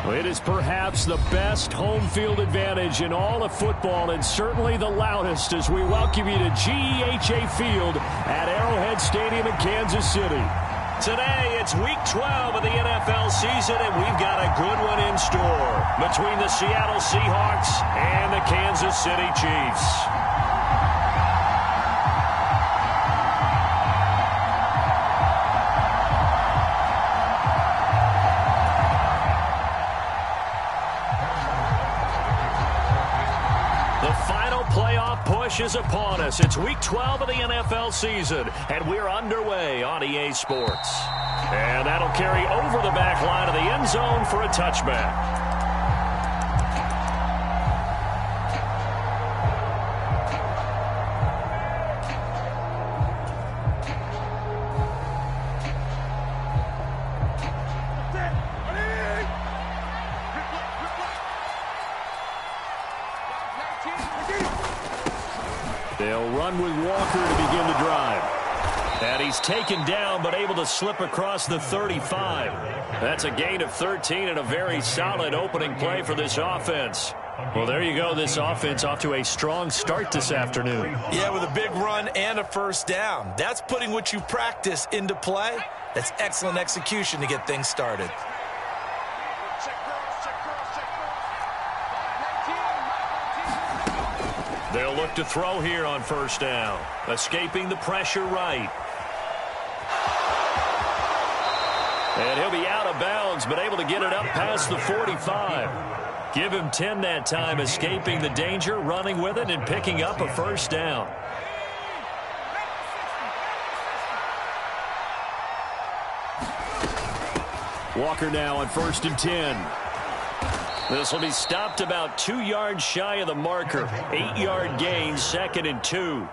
It is perhaps the best home field advantage in all of football, and certainly the loudest, as we welcome you to GEHA Field at Arrowhead Stadium in Kansas City. Today, it's Week 12 of the NFL season, and we've got a good one in store between the Seattle Seahawks and the Kansas City Chiefs. Is upon us. It's Week 12 of the NFL season, and we're underway on EA Sports. And that'll carry over the back line of the end zone for a touchback. They'll run with Walker to begin the drive. And he's taken down, but able to slip across the 35. That's a gain of 13 and a very solid opening play for this offense. Well, there you go. This offense off to a strong start this afternoon. Yeah, with a big run and a first down. That's putting what you practice into play. That's excellent execution to get things started. They'll look to throw here on first down. Escaping the pressure right. And he'll be out of bounds, but able to get it up past the 45. Give him 10 that time, escaping the danger, running with it, and picking up a first down. Walker now on 1st and 10. This will be stopped about 2 yards shy of the marker. 8-yard gain, 2nd and 2.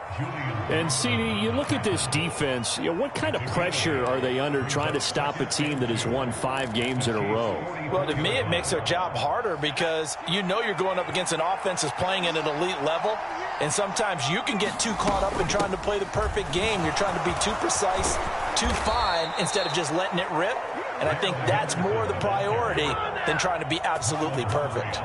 And, CD, you look at this defense, what kind of pressure are they under trying to stop a team that has won 5 games in a row? Well, to me, it makes their job harder because you know you're going up against an offense that's playing at an elite level, and sometimes you can get too caught up in trying to play the perfect game. You're trying to be too precise, too fine, instead of just letting it rip. And I think that's more the priority than trying to be absolutely perfect.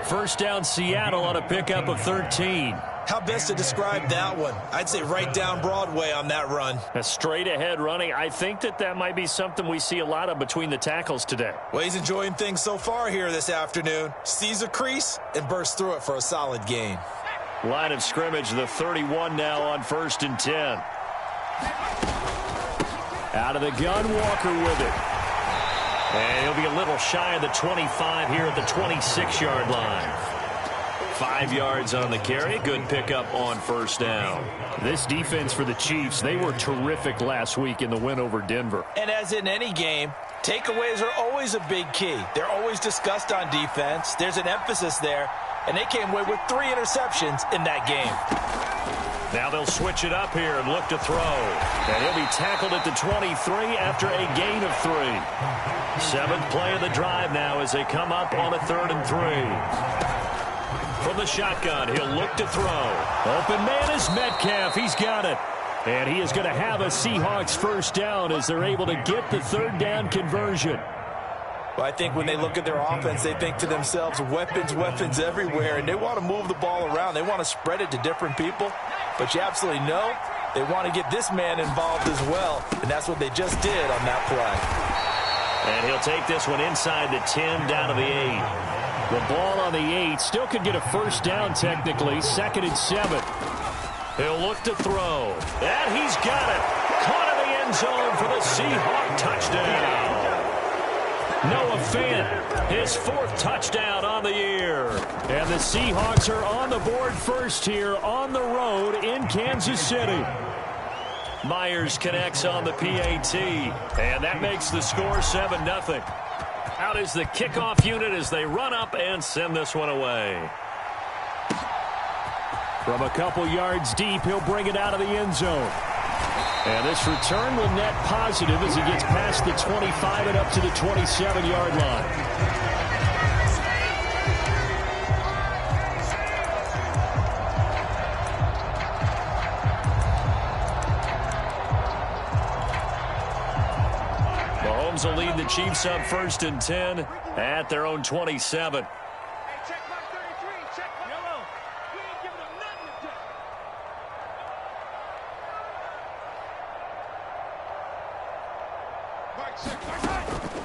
First down, Seattle on a pickup of 13. How best to describe that one? I'd say right down Broadway on that run. A straight-ahead running. I think that might be something we see a lot of between the tackles today. Well, he's enjoying things so far here this afternoon. Sees a crease and bursts through it for a solid gain. Line of scrimmage, the 31 now on 1st and 10. Out of the gun, Walker with it. And he'll be a little shy of the 25 here at the 26-yard line. 5 yards on the carry. Good pickup on first down. This defense for the Chiefs, they were terrific last week in the win over Denver. And as in any game, takeaways are always a big key. They're always discussed on defense. There's an emphasis there. And they came away with 3 interceptions in that game. Now they'll switch it up here and look to throw. And he'll be tackled at the 23 after a gain of 3. 7th play of the drive now as they come up on a 3rd and 3. From the shotgun, he'll look to throw. Open man is Metcalf. He's got it. And he is going to have a Seahawks first down as they're able to get the 3rd down conversion. Well, I think when they look at their offense, they think to themselves, weapons, weapons everywhere, and they want to move the ball around. They want to spread it to different people, but you absolutely know they want to get this man involved as well, and that's what they just did on that play. And he'll take this one inside the 10 down to the 8. The ball on the 8 still could get a first down technically, 2nd and 7. He'll look to throw, and he's got it. Caught in the end zone for the Seahawk touchdown. Noah Fant, his 4th touchdown on the year. And the Seahawks are on the board first here on the road in Kansas City. Myers connects on the PAT, and that makes the score 7-0. Out is the kickoff unit as they run up and send this one away. From a couple yards deep, he'll bring it out of the end zone. And this return will net positive as he gets past the 25 and up to the 27-yard line. Mahomes will lead the Chiefs up 1st and 10 at their own 27.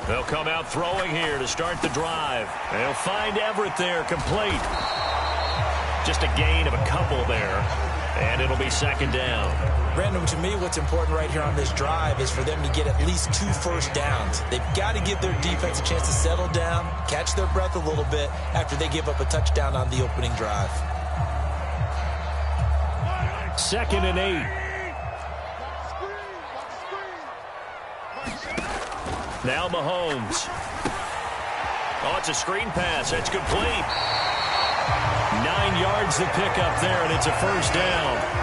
They'll come out throwing here to start the drive. They'll find Everett there, complete. Just a gain of a couple there, and it'll be 2nd down. Brandon, to me, what's important right here on this drive is for them to get at least 2 first downs. They've got to give their defense a chance to settle down, catch their breath a little bit after they give up a touchdown on the opening drive. 2nd and 8. Now Mahomes. Oh, it's a screen pass. That's complete. 9 yards to pick up there, and it's a 1st down.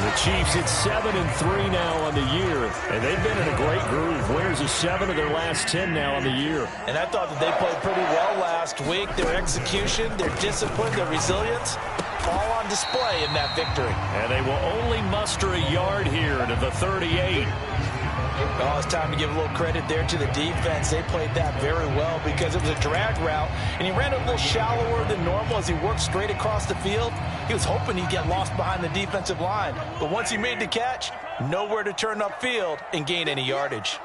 The Chiefs at 7-3 now on the year, and they've been in a great groove. Winners of 7 of their last 10 now on the year. And I thought that they played pretty well last week. Their execution, their discipline, their resilience, all on display in that victory. And they will only muster a yard here to the 38. Oh, it's time to give a little credit there to the defense. They played that very well because it was a drag route, and he ran a little shallower than normal as he worked straight across the field. He was hoping he'd get lost behind the defensive line, but once he made the catch, nowhere to turn upfield and gain any yardage.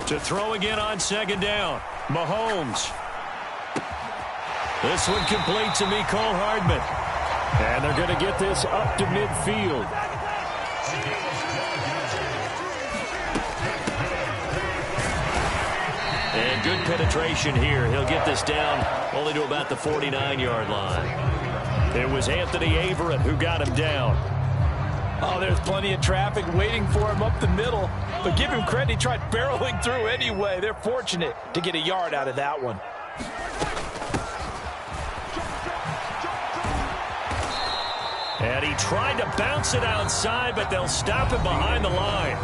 To throw again on 2nd down, Mahomes. This one complete to Mecole Hardman. And they're going to get this up to midfield. And good penetration here. He'll get this down only to about the 49-yard line. It was Anthony Averett who got him down. Oh, there's plenty of traffic waiting for him up the middle. But give him credit, he tried barreling through anyway. They're fortunate to get a yard out of that one. And he tried to bounce it outside, but they'll stop him behind the line.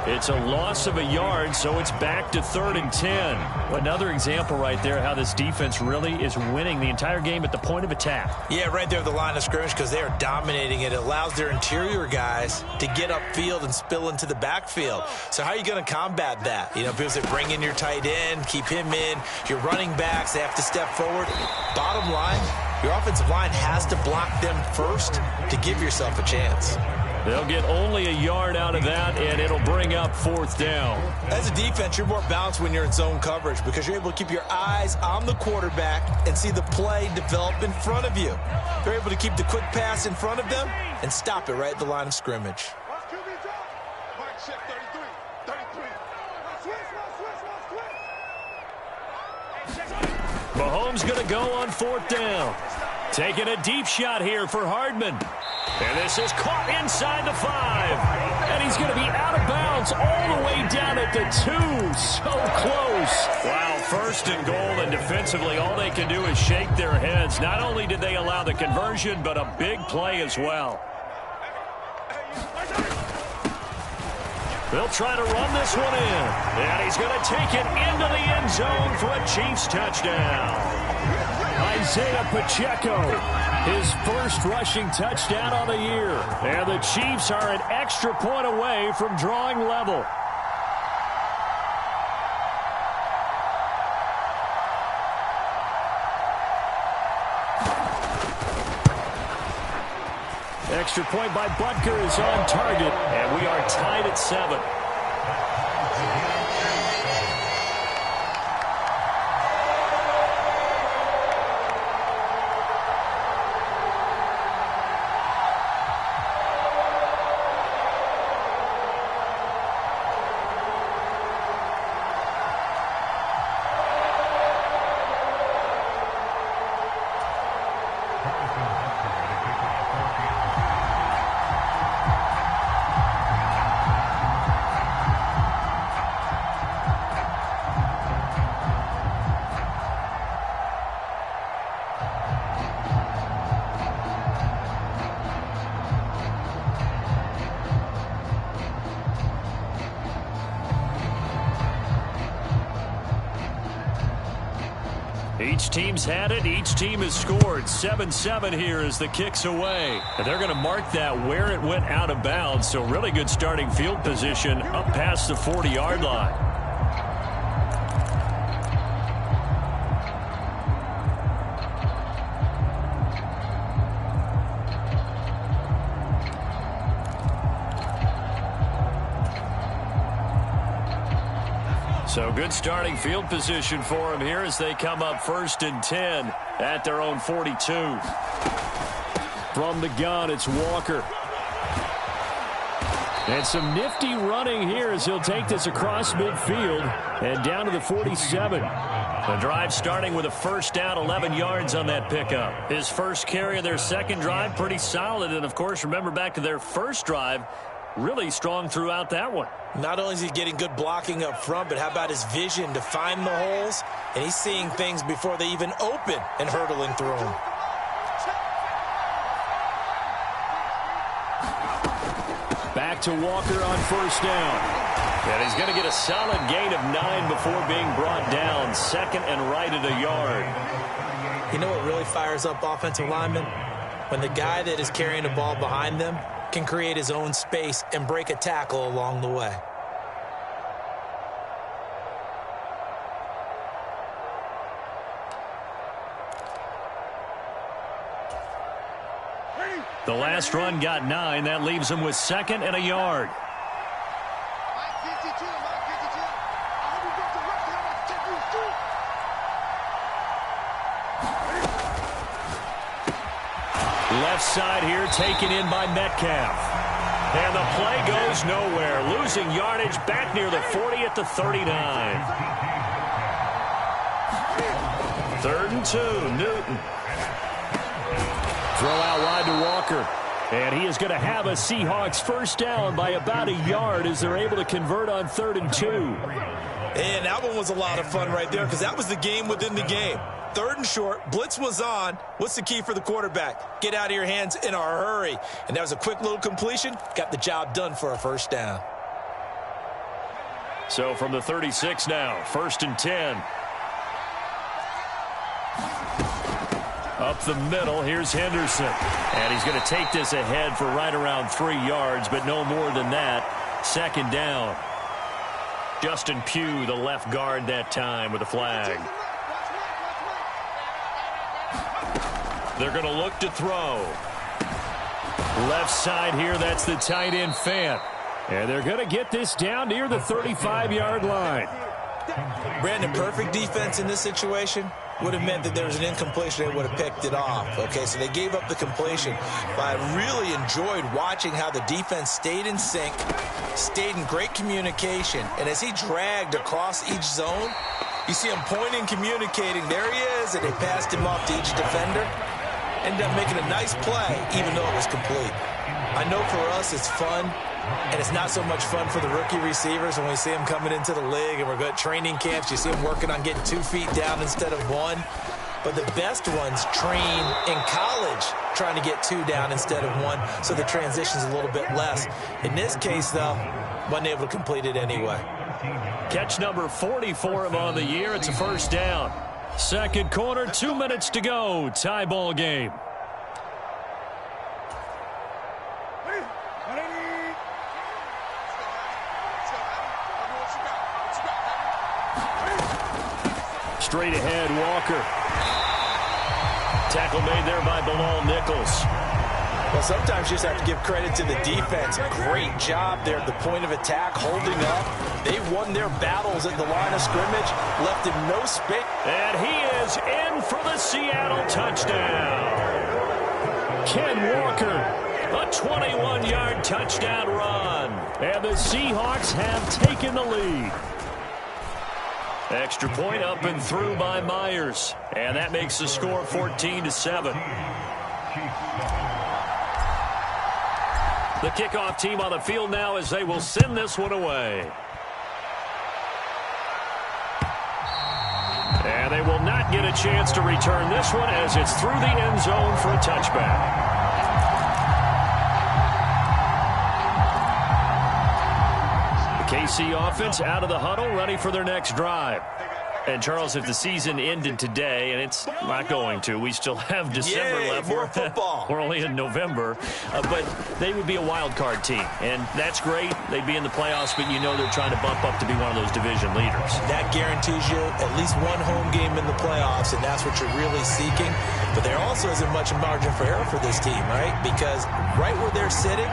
It's a loss of a yard, so it's back to 3rd and 10. Another example right there how this defense really is winning the entire game at the point of attack. Yeah, right there at the line of scrimmage because they are dominating it. It allows their interior guys to get upfield and spill into the backfield. So how are you going to combat that? You know, people that bring in your tight end, keep him in. Your running backs, they have to step forward. Bottom line, your offensive line has to block them first to give yourself a chance. They'll get only a yard out of that, and it'll bring up 4th down. As a defense, you're more balanced when you're in zone coverage because you're able to keep your eyes on the quarterback and see the play develop in front of you. You're able to keep the quick pass in front of them and stop it right at the line of scrimmage. Mahomes going to go on 4th down. Taking a deep shot here for Hardman. And this is caught inside the 5. And he's going to be out of bounds all the way down at the 2. So close. Wow, 1st and goal, and defensively all they can do is shake their heads. Not only did they allow the conversion, but a big play as well. They'll try to run this one in. And he's going to take it into the end zone for a Chiefs touchdown. Isaiah Pacheco, his first rushing touchdown on the year. And the Chiefs are an extra point away from drawing level. Extra point by Butker is on target. And we are tied at 7. Each team's had it. Each team has scored. 7-7 here as the kick's away. And they're going to mark that where it went out of bounds. So really good starting field position up past the 40-yard line. So good starting field position for them here as they come up 1st and 10 at their own 42. From the gun, it's Walker. And some nifty running here as he'll take this across midfield and down to the 47. The drive starting with a first down, 11 yards on that pickup. His first carry of their second drive, pretty solid. And, of course, remember back to their first drive, really strong throughout that one. Not only is he getting good blocking up front, but how about his vision to find the holes? And he's seeing things before they even open and hurdling through them. Back to Walker on first down. And he's going to get a solid gain of 9 before being brought down. 2nd and right at a yard. You know what really fires up offensive linemen? When the guy that is carrying the ball behind them can create his own space and break a tackle along the way. The last run got 9. That leaves him with 2nd and a yard. Left side here taken in by Metcalf. And the play goes nowhere. Losing yardage back near the 40 at the 39. 3rd and 2, Newton. Throw out wide to Walker. And he is going to have a Seahawks first down by about a yard as they're able to convert on 3rd and 2. And that one was a lot of fun right there because that was the game within the game. 3rd and short, blitz was on. What's the key for the quarterback? Get out of your hands in a hurry. And that was a quick little completion. Got the job done for a first down. So from the 36 now, 1st and 10. Up the middle, here's Henderson. And he's going to take this ahead for right around 3 yards, but no more than that. 2nd down. Justin Pugh, the left guard that time with a flag. They're going to look to throw. Left side here, that's the tight end Fant. And they're going to get this down near the 35-yard line. Brandon, perfect defense in this situation would have meant that there was an incompletion. They would have picked it off. Okay, so they gave up the completion. But I really enjoyed watching how the defense stayed in sync, stayed in great communication. And as he dragged across each zone, you see him pointing, communicating. There he is, and they passed him off to each defender. Ended up making a nice play, even though it was complete. I know for us it's fun, and it's not so much fun for the rookie receivers when we see them coming into the league and we're good training camps. You see them working on getting 2 feet down instead of 1. But the best ones train in college trying to get 2 down instead of 1, so the transition's a little bit less. In this case, though, wasn't able to complete it anyway. Catch number 40 for him on the year. It's a first down. Second quarter, 2 minutes to go. Tie ball game. Straight ahead, Walker. Tackle made there by Bilal Nichols. Well, sometimes you just have to give credit to the defense. Great job there at the point of attack, holding up. They won their battles at the line of scrimmage, left him no space. And he is in for the Seattle touchdown. Ken Walker, a 21-yard touchdown run. And the Seahawks have taken the lead. Extra point up and through by Myers. And that makes the score 14-7. The kickoff team on the field now as they will send this one away. And they will not get a chance to return this one as it's through the end zone for a touchback. The KC offense out of the huddle, ready for their next drive. And, Charles, if the season ended today, and it's not going to, we still have December left. More football. We're only in November. But they would be a wild card team. And that's great. They'd be in the playoffs, but you know they're trying to bump up to be one of those division leaders. That guarantees you at least one home game in the playoffs, and that's what you're really seeking. But there also isn't much margin for error for this team, right? Because right where they're sitting,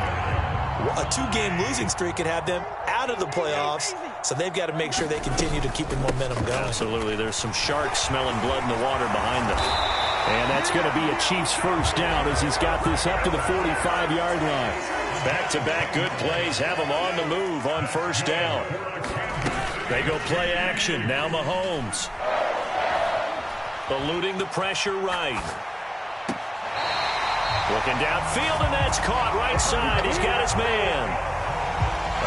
a 2-game losing streak could have them out of the playoffs, so they've got to make sure they continue to keep the momentum going. Absolutely. There's some sharks smelling blood in the water behind them. And that's going to be a Chiefs first down as he's got this up to the 45-yard line. Back-to-back good plays have them on the move on first down. They go play action. Now Mahomes. Eluding the pressure right. Looking downfield, and that's caught right side. He's got his man.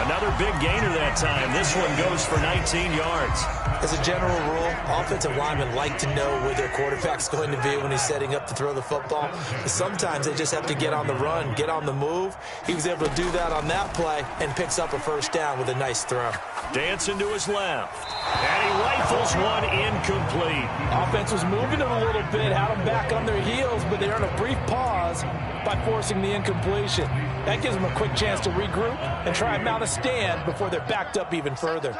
Another big gainer that time. This one goes for 19 yards. As a general rule, offensive linemen like to know where their quarterback's going to be when he's setting up to throw the football. But sometimes they just have to get on the run, get on the move. He was able to do that on that play and picks up a first down with a nice throw. Dancing to his left. And he rifles one incomplete. Offense was moving it a little bit, had them back on their heels, but they earned a brief pause by forcing the incompletion. That gives them a quick chance to regroup and try and mount a stand before they're backed up even further.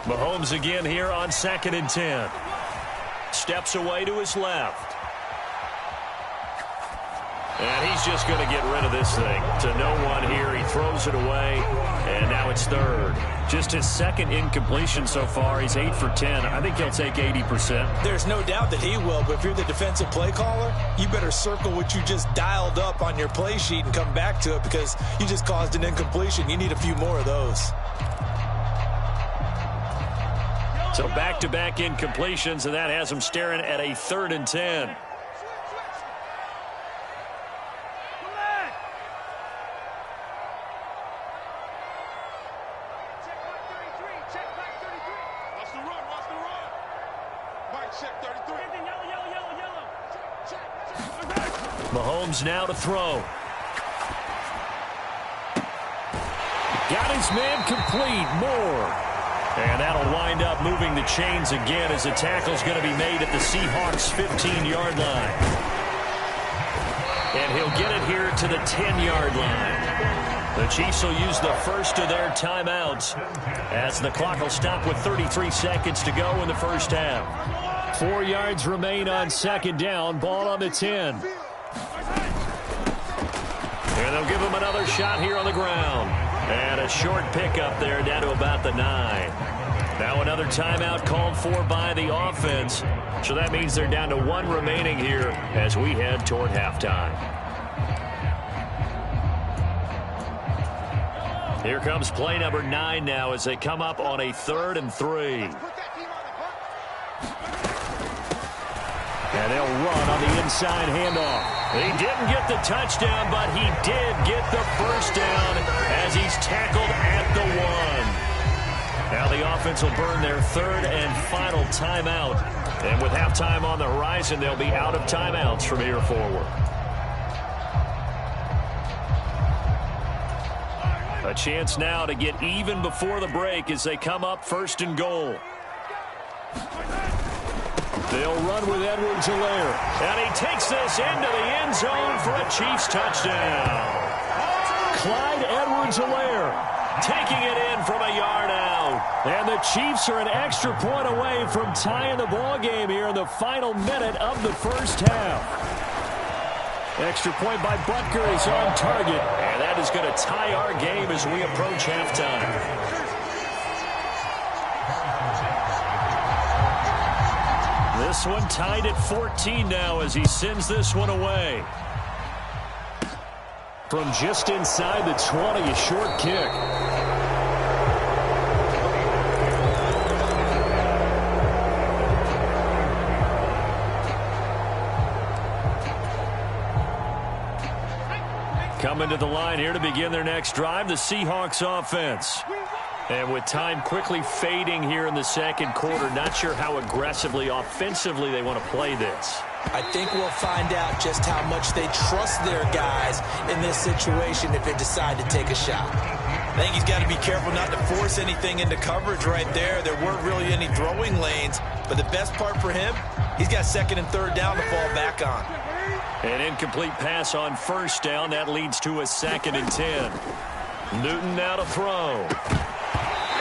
Mahomes again here on 2nd and 10. Steps away to his left. And he's just going to get rid of this thing. To no one here. He throws it away. And now it's third. Just his second incompletion so far. He's 8 for 10. I think he'll take 80%. There's no doubt that he will. But if you're the defensive play caller, you better circle what you just dialed up on your play sheet and come back to it because you just caused an incompletion. You need a few more of those. So back-to-back incompletions, and that has him staring at a 3rd and 10. Mahomes now to throw. Got his man complete. Moore. And that'll wind up moving the chains again as the tackle's going to be made at the Seahawks' 15-yard line. And he'll get it here to the 10-yard line. The Chiefs will use the first of their timeouts as the clock will stop with 33 seconds to go in the first half. 4 yards remain on 2nd down. Ball on the 10. And they'll give him another shot here on the ground. And a short pickup there down to about the 9. Now another timeout called for by the offense. So that means they're down to 1 remaining here as we head toward halftime. Here comes play number 9 now as they come up on a 3rd and 3. And they'll run on the inside handoff. He didn't get the touchdown, but he did get the first down as he's tackled at the 1. Now the offense will burn their 3rd and final timeout. And with halftime on the horizon, they'll be out of timeouts from here forward. A chance now to get even before the break as they come up 1st and goal. They'll run with Edwards-Helaire. And he takes this into the end zone for a Chiefs touchdown. Clyde Edwards-Helaire taking it in from a yard out. And the Chiefs are an extra point away from tying the ball game here in the final minute of the first half. Extra point by Butker is on target. And that is going to tie our game as we approach halftime. This one tied at 14 now as he sends this one away. From just inside the 20, a short kick. Coming to the line here to begin their next drive, the Seahawks offense. And with time quickly fading here in the second quarter, not sure how aggressively, offensively they want to play this. I think we'll find out just how much they trust their guys in this situation if they decide to take a shot. I think he's got to be careful not to force anything into coverage right there. There weren't really any throwing lanes, but the best part for him, he's got second and third down to fall back on. An incomplete pass on first down. That leads to a 2nd and 10. Newton now to throw.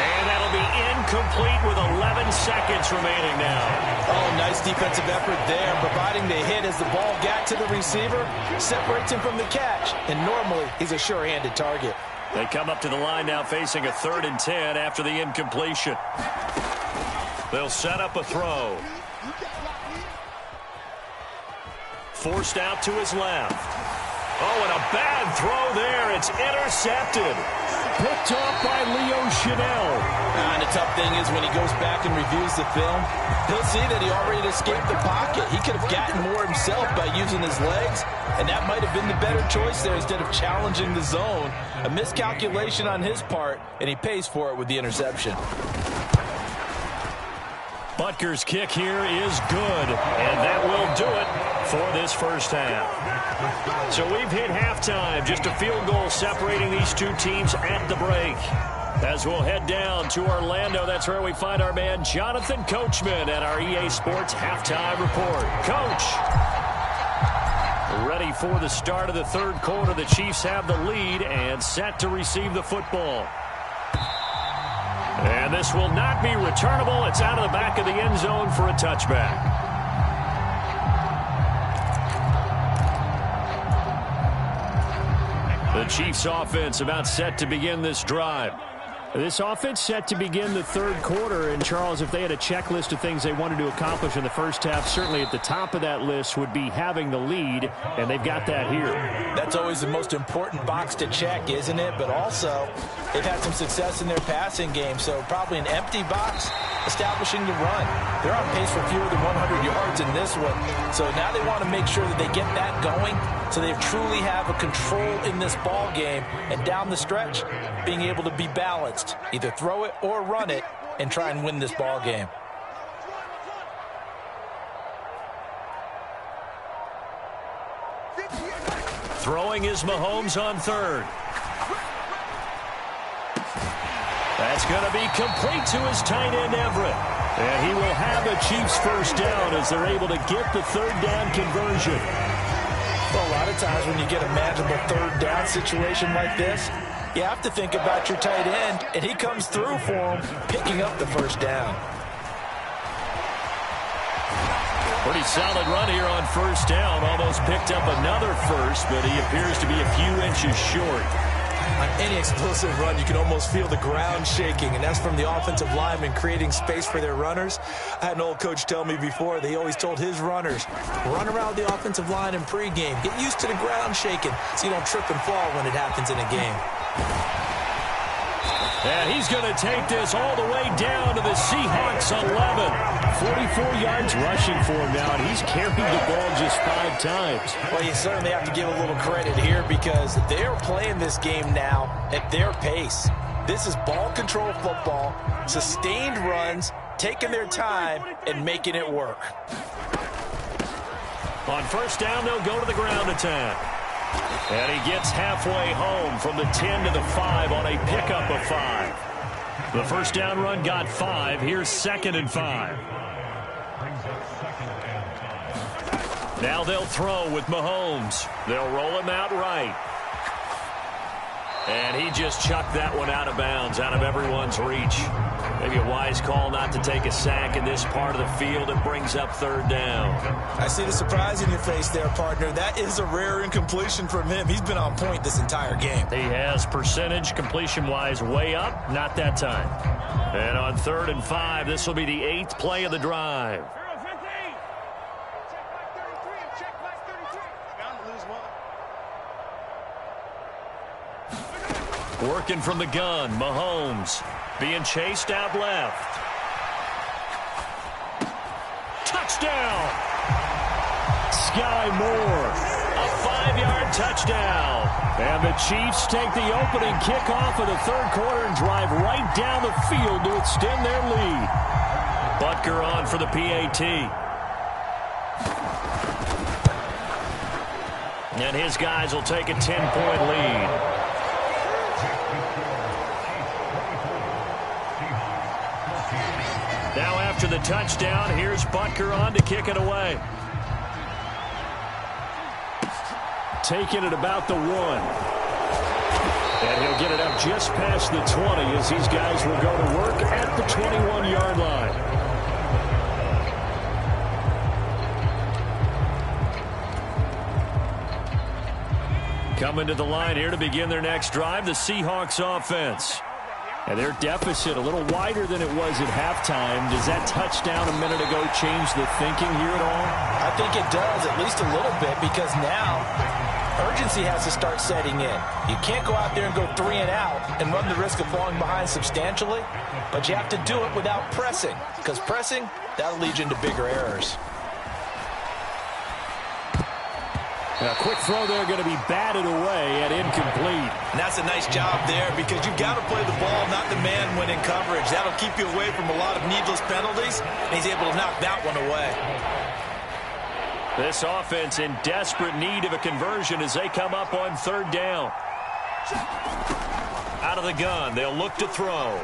And that'll be incomplete with 11 seconds remaining now. Oh, nice defensive effort there, providing the hit as the ball got to the receiver, separates him from the catch, and normally he's a sure-handed target. They come up to the line now facing a 3rd and 10 after the incompletion. They'll set up a throw. Forced out to his left. Oh, and a bad throw there. It's intercepted. Picked off by Leo Chanel. And the tough thing is when he goes back and reviews the film, he'll see that he already escaped the pocket. He could have gotten more himself by using his legs, and that might have been the better choice there instead of challenging the zone. A miscalculation on his part, and he pays for it with the interception. Butker's kick here is good, and that will do it for this first half. So we've hit halftime, just a field goal separating these two teams at the break. As we'll head down to Orlando, that's where we find our man Jonathan Coachman at our EA Sports Halftime Report. Coach, ready for the start of the third quarter. The Chiefs have the lead and set to receive the football. And this will not be returnable. It's out of the back of the end zone for a touchback. The Chiefs offense about set to begin this drive. This offense set to begin the third quarter. And, Charles, if they had a checklist of things they wanted to accomplish in the first half, certainly at the top of that list would be having the lead, and they've got that here. That's always the most important box to check, isn't it? But also, they've had some success in their passing game, so probably an empty box establishing the run. They're on pace for fewer than 100 yards in this one, so now they want to make sure that they get that going so they truly have a control in this ball game, and down the stretch, being able to be balanced. Either throw it or run it and try and win this ball game. Throwing is Mahomes on third. That's going to be complete to his tight end, Everett. And he will have a Chiefs first down as they're able to get the third down conversion. Well, a lot of times when you get a manageable third down situation like this, you have to think about your tight end, and he comes through for him, picking up the first down. Pretty solid run here on first down. Almost picked up another first, but he appears to be a few inches short. On any explosive run, you can almost feel the ground shaking, and that's from the offensive linemen creating space for their runners. I had an old coach tell me before, they always told his runners, run around the offensive line in pregame. Get used to the ground shaking so you don't trip and fall when it happens in a game. And he's going to take this all the way down to the Seahawks 11. 44 yards rushing for him now, and he's carried the ball just 5 times. Well, you certainly have to give a little credit here because they're playing this game now at their pace. This is ball control football, sustained runs, taking their time, and making it work. On first down, they'll go to the ground attack. And he gets halfway home from the 10 to the 5 on a pickup of 5. The first down run got 5. Here's 2nd and 5. Now they'll throw with Mahomes. They'll roll him out right. And he just chucked that one out of bounds, out of everyone's reach. Maybe a wise call not to take a sack in this part of the field. It brings up third down. I see the surprise in your face there, partner. That is a rare incompletion from him. He's been on point this entire game. He has percentage completion-wise way up. Not that time. And on 3rd and 5, this will be the 8th play of the drive. Working from the gun, Mahomes being chased out left. Touchdown! Sky Moore, a 5-yard touchdown. And the Chiefs take the opening kickoff of the third quarter and drive right down the field to extend their lead. Butker on for the PAT. And his guys will take a 10-point lead. Now after the touchdown, here's Butker on to kick it away. Taking it about the 1. And he'll get it up just past the 20 as these guys will go to work at the 21-yard line. Coming to the line here to begin their next drive, the Seahawks offense. And their deficit a little wider than it was at halftime. Does that touchdown a minute ago change the thinking here at all? I think it does, at least a little bit, because now urgency has to start setting in. You can't go out there and go 3 and out and run the risk of falling behind substantially, but you have to do it without pressing, because pressing, that'll lead you into bigger errors. A quick throw there going to be batted away and incomplete. And that's a nice job there because you've got to play the ball, not the man when in coverage. That'll keep you away from a lot of needless penalties, and he's able to knock that one away. This offense in desperate need of a conversion as they come up on third down. Out of the gun, they'll look to throw.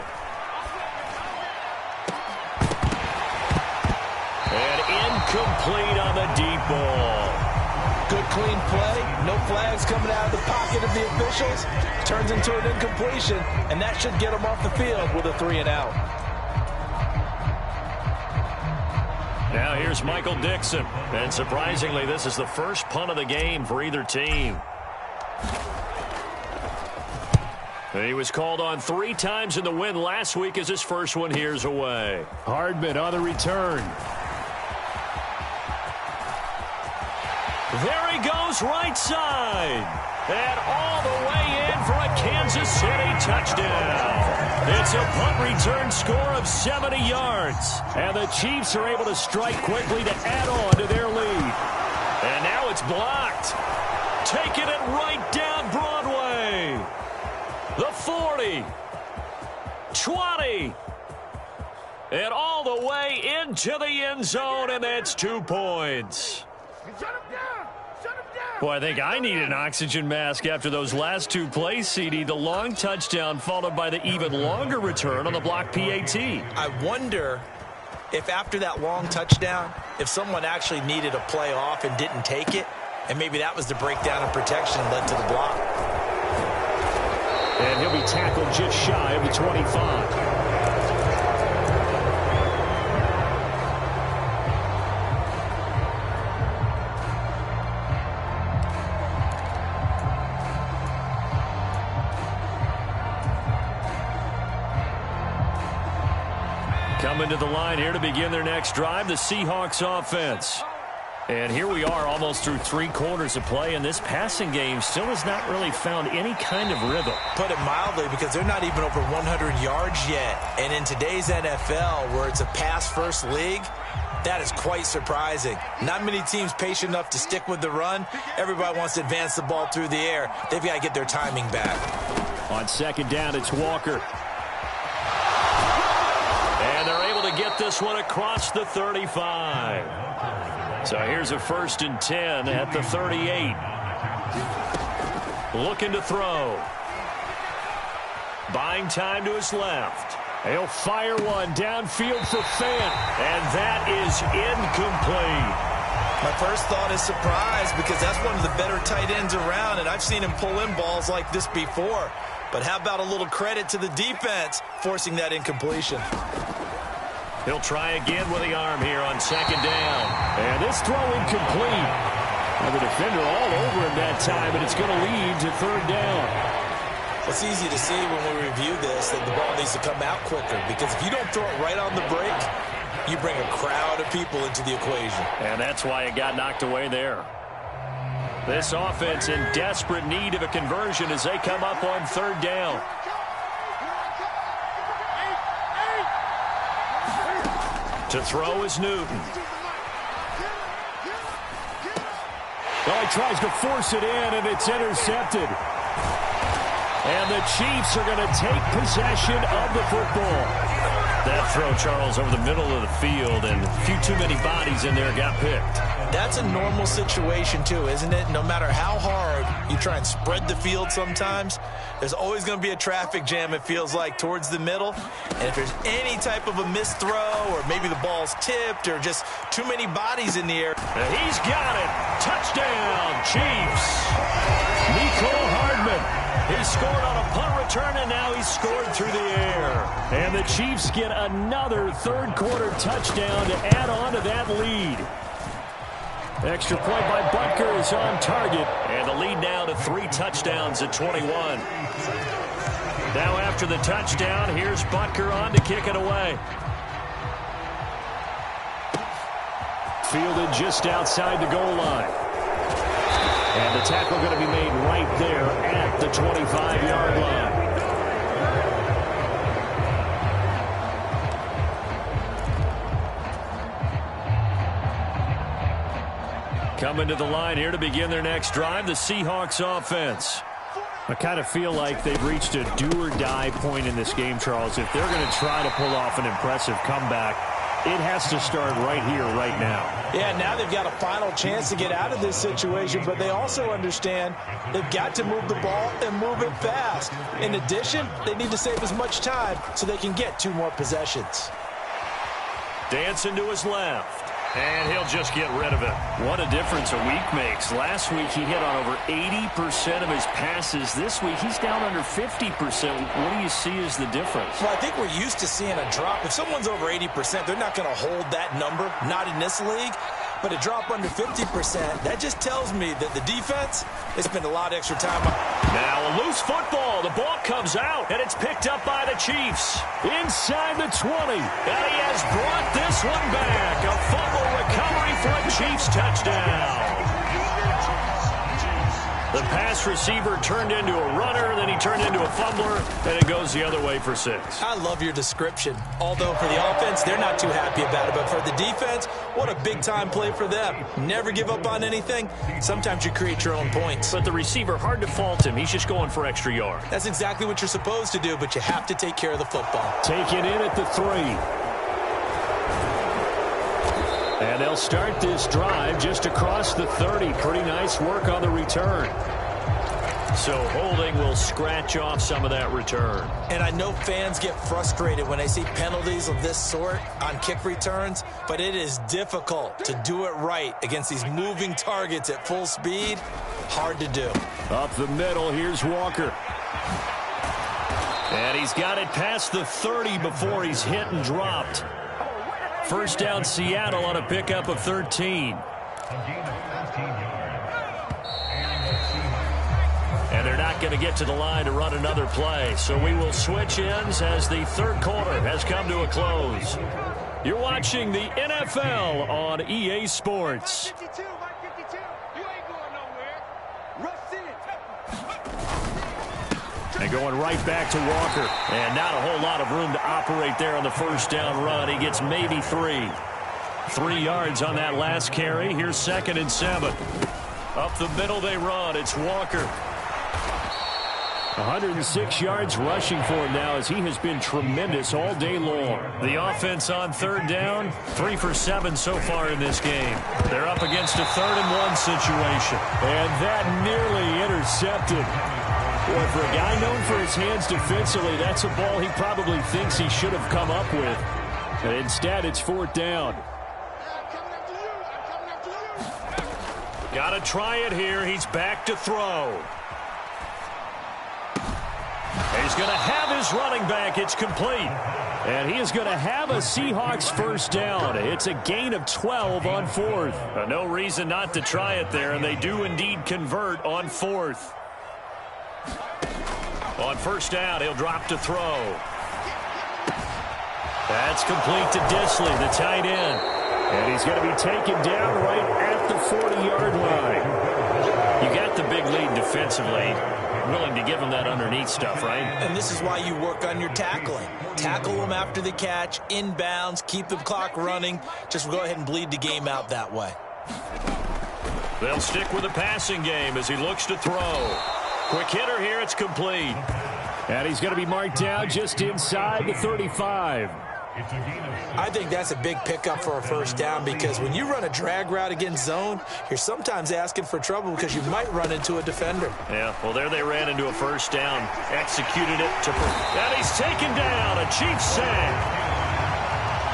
And incomplete on the deep ball. Good clean play, no flags coming out of the pocket of the officials. Turns into an incompletion, and that should get them off the field with a 3 and out. Now here's Michael Dixon. And surprisingly, this is the first punt of the game for either team. He was called on 3 times in the win last week as his first one here's away. Hardman on the return. There he goes right side. And all the way in for a Kansas City touchdown. It's a punt return score of 70 yards. And the Chiefs are able to strike quickly to add on to their lead. And now it's blocked. Taking it right down Broadway. The 40. 20. And all the way into the end zone, and that's 2 points. Boy, I think I need an oxygen mask after those last 2 plays, CD. The long touchdown followed by the even longer return on the block PAT. I wonder if after that long touchdown, if someone actually needed a play off and didn't take it, and maybe that was the breakdown in protection that led to the block. And he'll be tackled just shy of the 25. Coming to the line here to begin their next drive, the Seahawks offense. And here we are almost through 3 quarters of play, and this passing game still has not really found any kind of rhythm. Put it mildly, because they're not even over 100 yards yet. And in today's NFL, where it's a pass-first league, that is quite surprising. Not many teams patient enough to stick with the run. Everybody wants to advance the ball through the air. They've got to get their timing back. On second down, it's Walker. And they're able to get this one across the 35. So here's a 1st and 10 at the 38. Looking to throw. Buying time to his left. He'll fire one downfield for Fant. And that is incomplete. My first thought is surprise, because that's one of the better tight ends around, and I've seen him pull in balls like this before. But how about a little credit to the defense forcing that incompletion? He'll try again with the arm here on second down. And this throw incomplete. Now the defender all over him that time, but it's going to lead to third down. It's easy to see when we review this that the ball needs to come out quicker, because if you don't throw it right on the break, you bring a crowd of people into the equation. And that's why it got knocked away there. This offense in desperate need of a conversion as they come up on third down. To throw is Newton. Well, he tries to force it in, and it's intercepted. And the Chiefs are going to take possession of the football. That throw, Charles, over the middle of the field, and a few too many bodies in there got picked. That's a normal situation, too, isn't it? No matter how hard you try and spread the field sometimes, there's always going to be a traffic jam, it feels like, towards the middle. And if there's any type of a missed throw, or maybe the ball's tipped, or just too many bodies in the air. And he's got it. Touchdown, Chiefs. Nicole Hardman. He scored on a punt return, and now he's scored through the air. And the Chiefs get another third-quarter touchdown to add on to that lead. Extra point by Butker is on target. And the lead now to 3 touchdowns at 21. Now after the touchdown, here's Butker on to kick it away. Fielded just outside the goal line. And the tackle going to be made right there at the 25-yard line. Coming to the line here to begin their next drive, the Seahawks offense. I kind of feel like they've reached a do-or-die point in this game, Charles. If they're going to try to pull off an impressive comeback, it has to start right here, right now. Yeah, now they've got a final chance to get out of this situation, but they also understand they've got to move the ball and move it fast. In addition, they need to save as much time so they can get 2 more possessions. Dancing to his left. And he'll just get rid of it. What a difference a week makes. Last week he hit on over 80% of his passes. This week he's down under 50%. What do you see as the difference? Well, I think we're used to seeing a drop. If someone's over 80%, they're not going to hold that number, not in this league. But a drop under 50%, that just tells me that the defense has spent a lot of extra time. Now a loose football. The ball comes out, and it's picked up by the Chiefs. Inside the 20. And he has brought this one back. A fumble recovery for a Chiefs touchdown. The pass receiver turned into a runner, then he turned into a fumbler, and it goes the other way for 6. I love your description. Although for the offense, they're not too happy about it. But for the defense, what a big-time play for them. Never give up on anything. Sometimes you create your own points. But the receiver, hard to fault him. He's just going for extra yard. That's exactly what you're supposed to do, but you have to take care of the football. Taken in at the 3. And they'll start this drive just across the 30. Pretty nice work on the return. So holding will scratch off some of that return. And I know fans get frustrated when they see penalties of this sort on kick returns, but it is difficult to do it right against these moving targets at full speed. Hard to do. Up the middle, here's Walker. And he's got it past the 30 before he's hit and dropped. First down, Seattle on a pickup of 13. And they're not going to get to the line to run another play. So we will switch ends as the third quarter has come to a close. You're watching the NFL on EA Sports. And going right back to Walker. And not a whole lot of room to operate there on the first down run. He gets maybe 3. 3 yards on that last carry. Here's 2nd and 7. Up the middle they run. It's Walker. 106 yards rushing for him now as he has been tremendous all day long. The offense on third down, 3 for 7 so far in this game. They're up against a 3rd and 1 situation. And that nearly intercepted. Boy, for a guy known for his hands defensively, that's a ball he probably thinks he should have come up with. And instead, it's 4th down. Got to try it here. He's back to throw. He's going to have his running back. It's complete. And he is going to have a Seahawks first down. It's a gain of 12 on 4th. No reason not to try it there, and they do indeed convert on 4th. On first down, he'll drop to throw. That's complete to Disley, the tight end. And he's going to be taken down right at the 40-yard line. You got the big lead defensively. Willing to give him that underneath stuff, right? And this is why you work on your tackling. Tackle them after the catch, inbounds, keep the clock running. Just go ahead and bleed the game out that way. They'll stick with the passing game as he looks to throw. Quick hitter here. It's complete. And he's going to be marked down just inside the 35. I think that's a big pickup for a first down because when you run a drag route against zone, you're sometimes asking for trouble because you might run into a defender. Yeah, well, there they ran into a first down. Executed it to... And he's taken down. A Chiefs sack.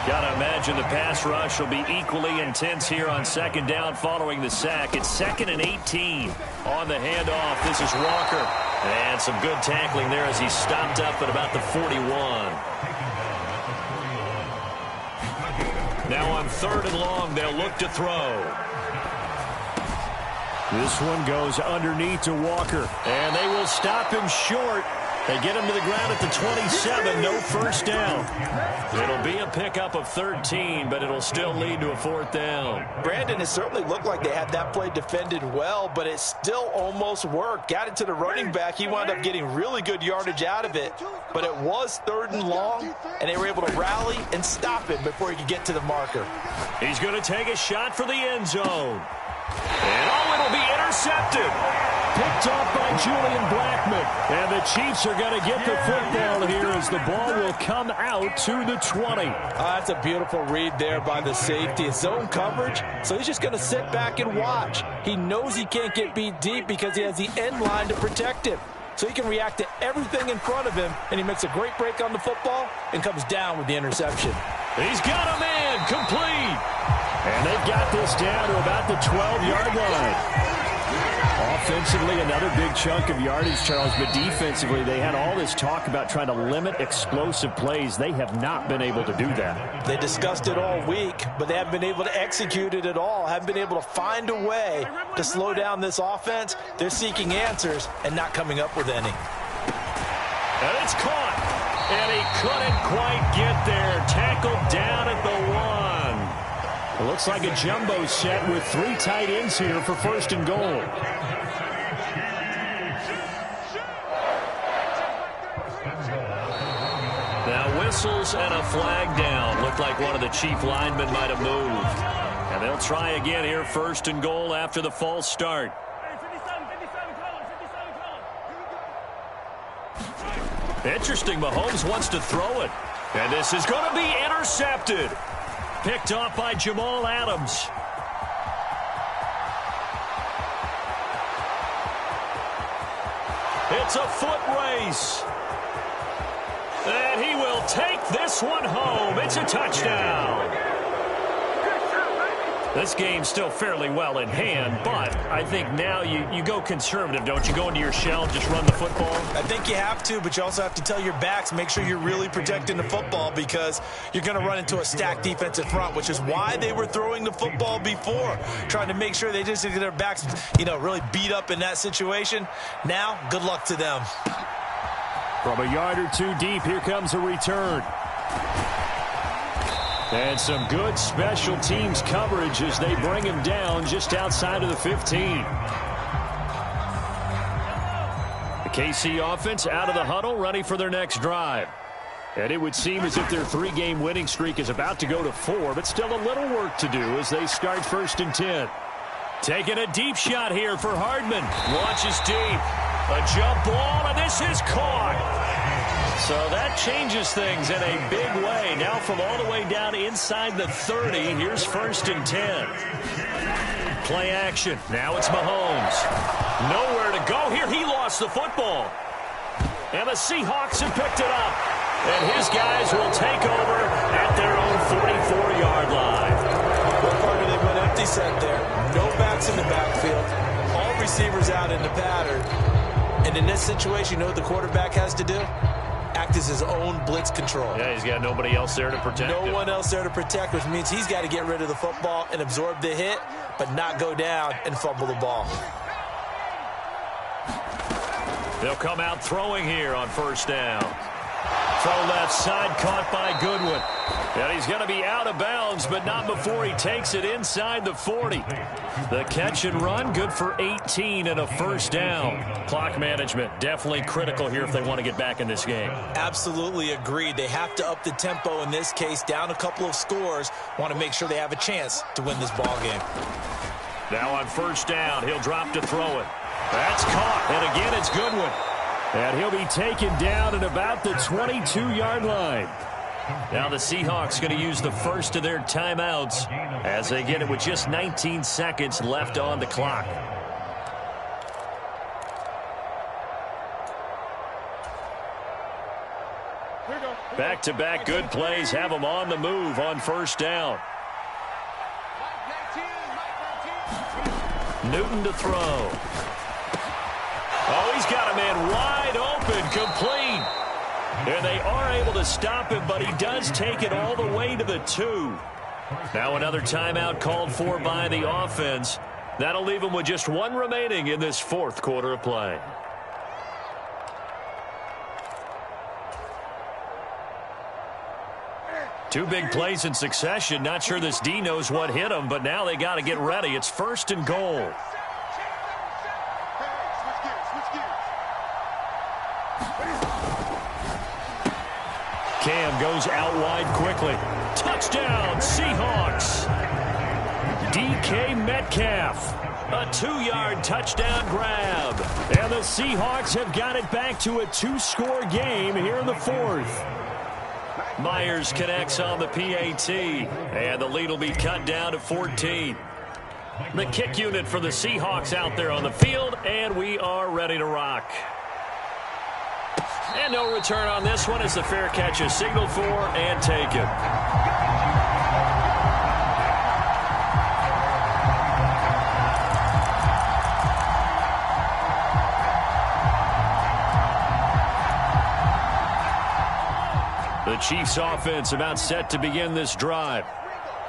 Gotta imagine the pass rush will be equally intense here on second down following the sack. It's 2nd and 18 on the handoff. This is Walker. And some good tackling there as he stopped up at about the 41. Now on 3rd and long, they'll look to throw. This one goes underneath to Walker. And they will stop him short. They get him to the ground at the 27. No first down. It'll be a pickup of 13, but it'll still lead to a 4th down. Brandon, it certainly looked like they had that play defended well, but it still almost worked. Got it to the running back. He wound up getting really good yardage out of it, but it was 3rd and long, and they were able to rally and stop it before he could get to the marker. He's going to take a shot for the end zone. And it'll be intercepted. Picked off by Julian Blackman. And the Chiefs are going to get the football here as the ball will come out to the 20. That's a beautiful read there by the safety. It's zone coverage, so he's just going to sit back and watch. He knows he can't get beat deep because he has the end line to protect him. So he can react to everything in front of him, and he makes a great break on the football and comes down with the interception. He's got a man complete. And they've got this down to about the 12-yard line. Offensively, another big chunk of yardage, Charles, but defensively, they had all this talk about trying to limit explosive plays. They have not been able to do that. They discussed it all week, but they haven't been able to execute it at all, haven't been able to find a way to slow down this offense. They're seeking answers and not coming up with any. And it's caught, and he couldn't quite get there. Tackled down at the 1. It looks like a jumbo set with 3 tight ends here for 1st and goal. Now whistles and a flag down. Looked like one of the Chief linemen might have moved. And they'll try again here, 1st and goal after the false start. Interesting, Mahomes wants to throw it. And this is going to be intercepted. Picked off by Jamal Adams. It's a foot race. And he will take this one home. It's a touchdown. This game's still fairly well in hand, but I think now you go conservative, don't you? Go into your shell and just run the football? I think you have to, but you also have to tell your backs, make sure you're really protecting the football because you're going to run into a stacked defensive front, which is why they were throwing the football before, trying to make sure they just get their backs, really beat up in that situation. Now, good luck to them. From a yard or 2 deep, here comes a return. And some good special teams coverage as they bring him down just outside of the 15. The KC offense out of the huddle, ready for their next drive. And it would seem as if their 3-game winning streak is about to go to 4, but still a little work to do as they start 1st and 10. Taking a deep shot here for Hardman. Launches deep. A jump ball, and this is caught. So that changes things in a big way. Now from all the way down inside the 30, here's 1st and 10. Play action. Now it's Mahomes. Nowhere to go here. He lost the football. And the Seahawks have picked it up. And his guys will take over at their own 44-yard line. What part of they went empty set there? No backs in the backfield. All receivers out in the pattern. And in this situation, you know what the quarterback has to do? Act as his own blitz control. Yeah, he's got nobody else there to protect him. No one else there to protect, which means he's got to get rid of the football and absorb the hit, but not go down and fumble the ball. They'll come out throwing here on 1st down. Throw left side, caught by Goodwin. And he's going to be out of bounds, but not before he takes it inside the 40. The catch and run, good for 18 and a 1st down. Clock management, definitely critical here if they want to get back in this game. Absolutely agreed. They have to up the tempo in this case, down a couple of scores. Want to make sure they have a chance to win this ball game. Now on 1st down, he'll drop to throw it. That's caught, and again it's Goodwin. And he'll be taken down at about the 22-yard line. Now the Seahawks going to use the first of their timeouts as they get it with just 19 seconds left on the clock. Back-to-back good plays have them on the move on first down. Newton to throw. Oh, he's got a man wide open, complete. And they are able to stop him, but he does take it all the way to the 2. Now another timeout called for by the offense. That'll leave him with just one remaining in this fourth quarter of play. Two big plays in succession. Not sure this D knows what hit him, but now they got to get ready. It's first and goal. Cam goes out wide quickly. Touchdown, Seahawks. DK Metcalf. A 2-yard touchdown grab. And the Seahawks have got it back to a 2-score game here in the fourth. Myers connects on the PAT, and the lead will be cut down to 14. The kick unit for the Seahawks out there on the field, and we are ready to rock. And no return on this one as the fair catch is signaled for and taken. The Chiefs offense about set to begin this drive.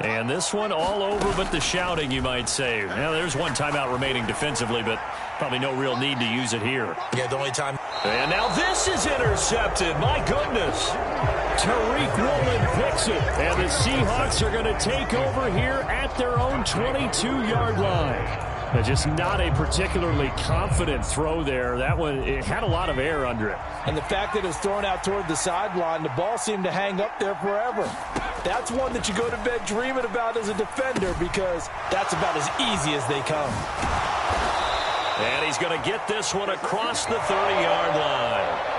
And this one all over but the shouting, you might say. Now, there's one timeout remaining defensively, but probably no real need to use it here. Yeah, the only time. And now this is intercepted. My goodness. Tariq Woolen picks it. And the Seahawks are going to take over here at their own 22-yard line. Just not a particularly confident throw there. That one, it had a lot of air under it. And the fact that it's thrown out toward the sideline, the ball seemed to hang up there forever. That's one that you go to bed dreaming about as a defender because that's about as easy as they come. And he's going to get this one across the 30-yard line.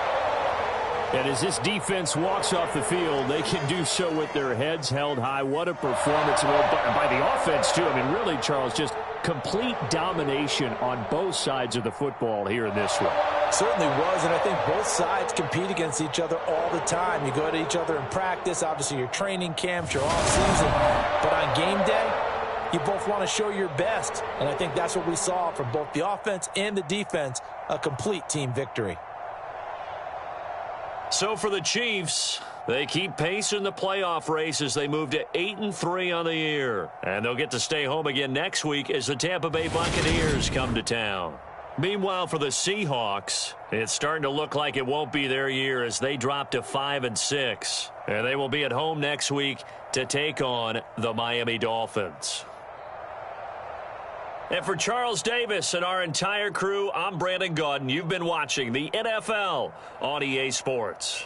And as this defense walks off the field, they can do so with their heads held high. What a performance by the offense, too. I mean, really, Charles, just complete domination on both sides of the football here in this one. Certainly was, and I think both sides compete against each other all the time. You go to each other in practice, obviously your training camps, your off-season. But on game day, you both want to show your best. And I think that's what we saw from both the offense and the defense, a complete team victory. So for the Chiefs, they keep pace in the playoff race as they move to 8-3 on the year. And they'll get to stay home again next week as the Tampa Bay Buccaneers come to town. Meanwhile, for the Seahawks, it's starting to look like it won't be their year as they drop to 5-6. And they will be at home next week to take on the Miami Dolphins. And for Charles Davis and our entire crew, I'm Brandon Gaudin. You've been watching the NFL on EA Sports.